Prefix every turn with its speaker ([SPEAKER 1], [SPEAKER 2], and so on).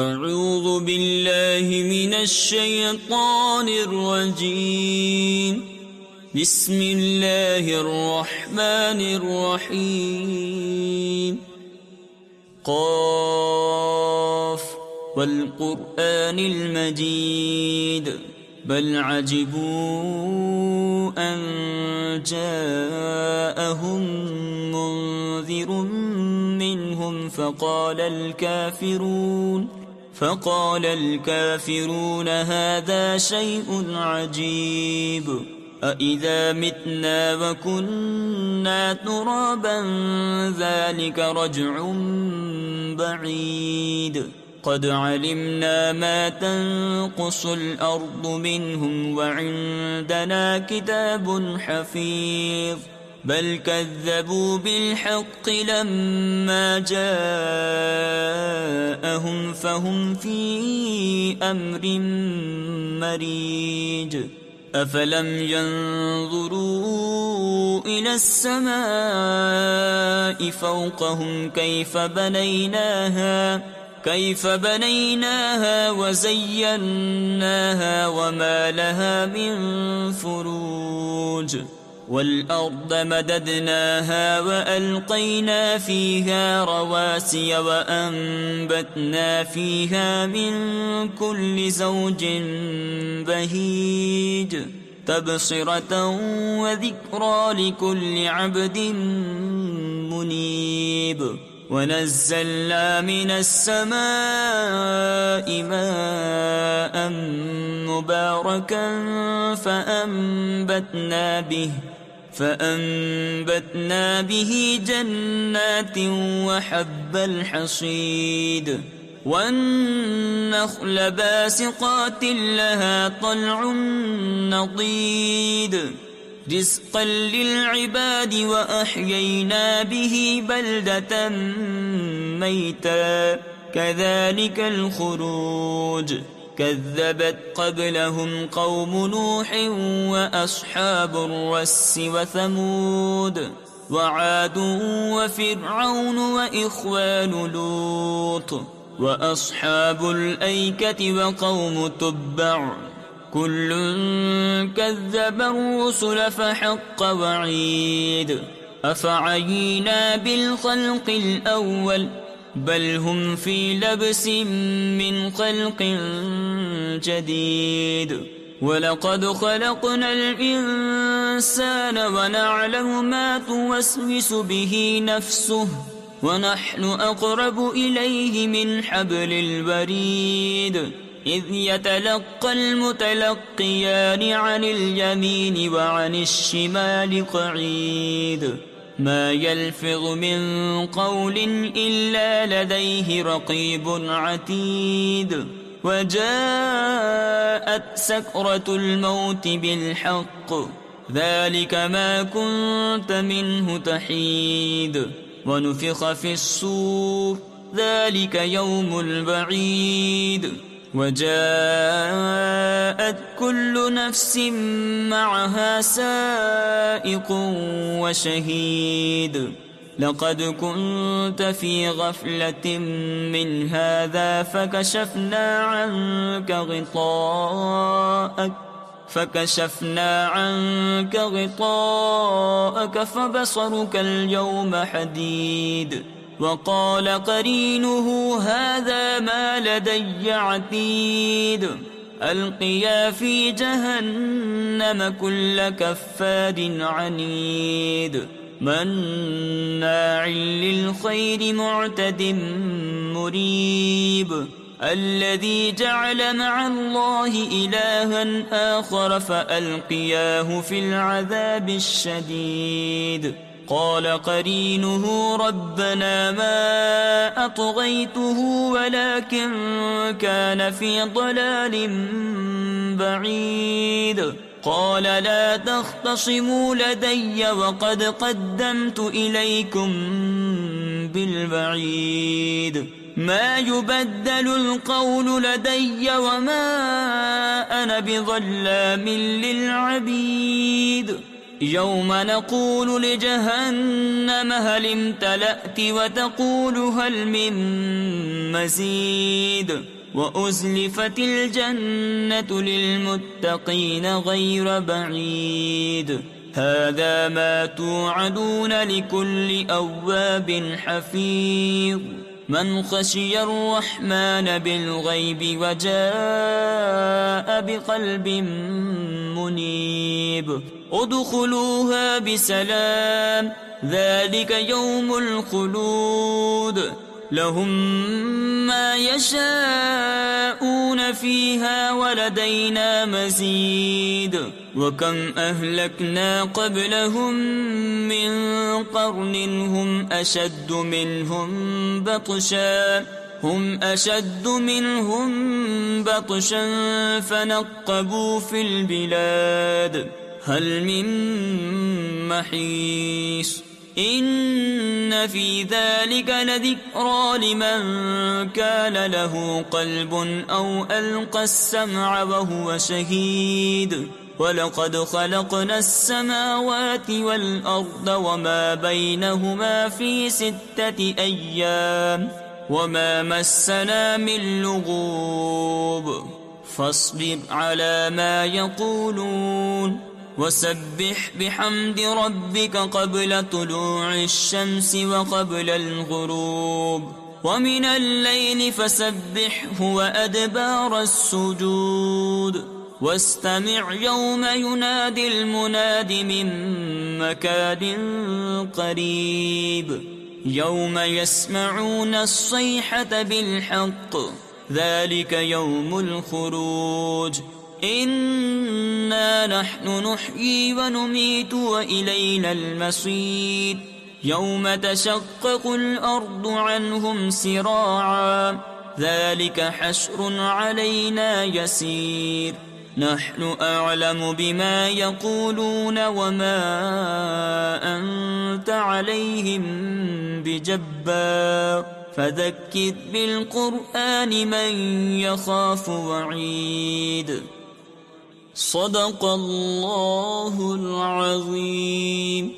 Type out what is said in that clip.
[SPEAKER 1] اعوذ باللہ من الشیطان الرجیم بسم اللہ الرحمن الرحیم قاف والقرآن المجید بل عجبوا ان جاءهم منذر منهم فقال الكافرون هذا شيء عجيب أإذا متنا وكنا ترابا ذلك رجع بعيد قد علمنا ما تنقص الأرض منهم وعندنا كتاب حفيظ بل كذبوا بالحق لما جاءهم فهم في أمر مريج أفلم ينظروا إلى السماء فوقهم كيف بنيناها وزيناها وما لها من فروج والأرض مددناها وألقينا فيها رواسي وأنبتنا فيها من كل زوج بهيج تبصرة وذكرى لكل عبد منيب ونزلنا من السماء ماء مباركا فأنبتنا به جنات وحب الحصيد والنخل باسقات لها طلع نضيد رزقا للعباد وأحيينا به بلدة ميتا كذلك الخروج كذبت قبلهم قوم نوح وأصحاب الرس وثمود وعاد وفرعون وإخوان لوط وأصحاب الأيكة وقوم تبع كل كذب الرسل فحق وعيد أفعينا بالخلق الأول بل هم في لبس من خلق جديد ولقد خلقنا الإنسان ونعلم ما توسوس به نفسه ونحن أقرب إليه من حبل الوريد إذ يتلقى المتلقيان عن اليمين وعن الشمال قعيد ما يلفظ من قول إلا لديه رقيب عتيد وجاءت سكرة الموت بالحق ذلك ما كنت منه تحيد ونفخ في الصور ذلك يوم الوعيد وجاءت كل نفس معها سائق وشهيد لقد كنت في غفلة من هذا فكشفنا عنك غطاءك فبصرك اليوم حديد وقال قرينه هذا ما لدي عتيد ألقيا في جهنم كل كفار عنيد مناع للخير معتد مريب الذي جعل مع الله إلها آخر فألقياه في العذاب الشديد قال قرينه ربنا ما أطغيته ولكن كان في ضلال بعيد قال لا تختصموا لدي وقد قدمت إليكم بالوعيد ما يبدل القول لدي وما أنا بظلام للعبيد يوم نقول لجهنم هل امتلأت وتقول هل من مزيد وأزلفت الجنة للمتقين غير بعيد هذا ما توعدون لكل أواب حفيظ من خشي الرحمن بالغيب وجاء بقلب منيب ادخلوها بسلام ذلك يوم الخلود لهم ما يشاءون فيها ولدينا مزيد وكم أهلكنا قبلهم من قرن هم أشد منهم بطشا فنقبوا في البلاد هل من محيص إن في ذلك لذكرى لمن كان له قلب أو ألقى السمع وهو شهيد وَلَقَدْ خَلَقْنَا السَّمَاوَاتِ وَالْأَرْضَ وَمَا بَيْنَهُمَا فِي 6 أَيَّامٍ وَمَا مَسَّنَا مِن لُّغُوبٍ فَاصْبِرْ عَلَى مَا يَقُولُونَ وَسَبِّحْ بِحَمْدِ رَبِّكَ قَبْلَ طُلُوعِ الشَّمْسِ وَقَبْلَ الْغُرُوبِ وَمِنَ اللَّيْلِ فَسَبِّحْهُ وَأَدْبَارَ السُّجُودِ واستمع يوم ينادي المناد من مكان قريب يوم يسمعون الصيحة بالحق ذلك يوم الخروج إنا نحن نحيي ونميت وإلينا المصير يوم تشقق الأرض عنهم سراعا ذلك حشر علينا يسير نحن أعلم بما يقولون وما أنت عليهم بجبار فذكر بالقرآن من يخاف وعيد صدق الله العظيم.